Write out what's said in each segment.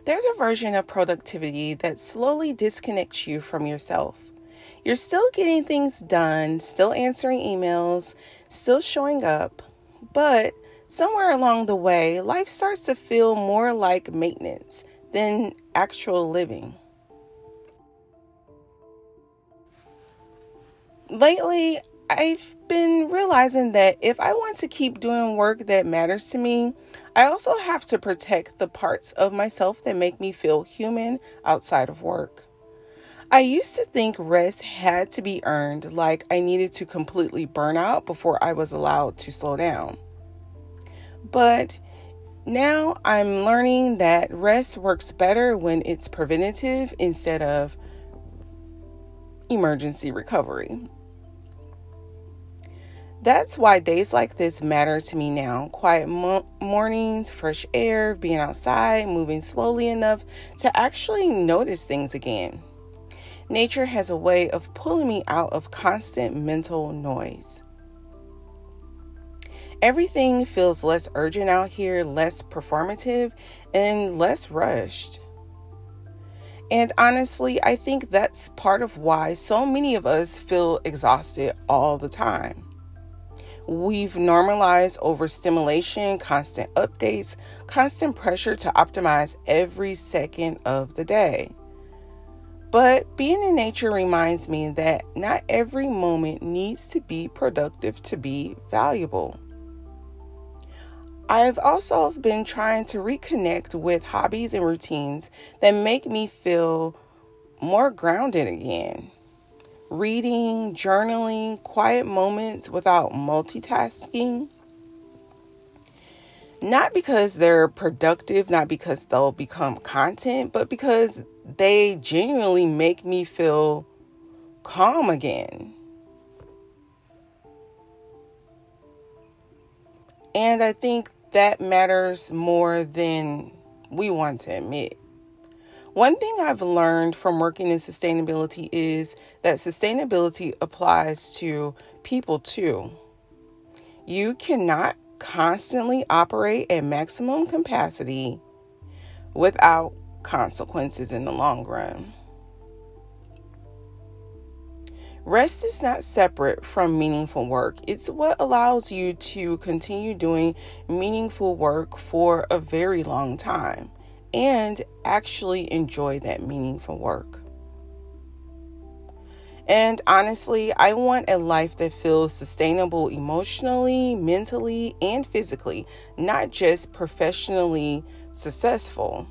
There's a version of productivity that slowly disconnects you from yourself. You're still getting things done, still answering emails, still showing up, but somewhere along the way, life starts to feel more like maintenance than actual living. Lately, I've been realizing that if I want to keep doing work that matters to me, I also have to protect the parts of myself that make me feel human outside of work. I used to think rest had to be earned, like I needed to completely burn out before I was allowed to slow down. But now I'm learning that rest works better when it's preventative instead of emergency recovery. That's why days like this matter to me now. Quiet mornings, fresh air, being outside, moving slowly enough to actually notice things again. Nature has a way of pulling me out of constant mental noise. Everything feels less urgent out here, less performative, and less rushed. And honestly, I think that's part of why so many of us feel exhausted all the time. We've normalized overstimulation, constant updates, constant pressure to optimize every second of the day. But being in nature reminds me that not every moment needs to be productive to be valuable. I've also been trying to reconnect with hobbies and routines that make me feel more grounded again. Reading, journaling, quiet moments without multitasking. Not because they're productive, not because they'll become content, but because they genuinely make me feel calm again. And I think that matters more than we want to admit. One thing I've learned from working in sustainability is that sustainability applies to people too. You cannot constantly operate at maximum capacity without consequences in the long run. Rest is not separate from meaningful work. It's what allows you to continue doing meaningful work for a very long time and actually enjoy that meaningful work. And honestly, I want a life that feels sustainable emotionally, mentally, and physically, not just professionally successful.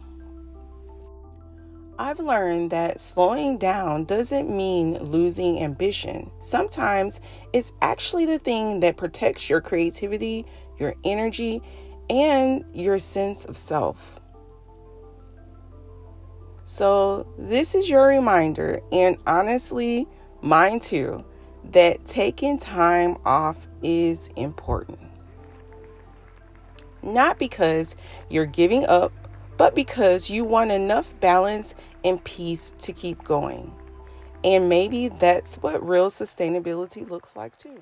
I've learned that slowing down doesn't mean losing ambition. Sometimes it's actually the thing that protects your creativity, your energy, and your sense of self. So, this is your reminder, and honestly, mine too, that taking time off is important. Not because you're giving up, but because you want enough balance and peace to keep going. And maybe that's what real sustainability looks like too.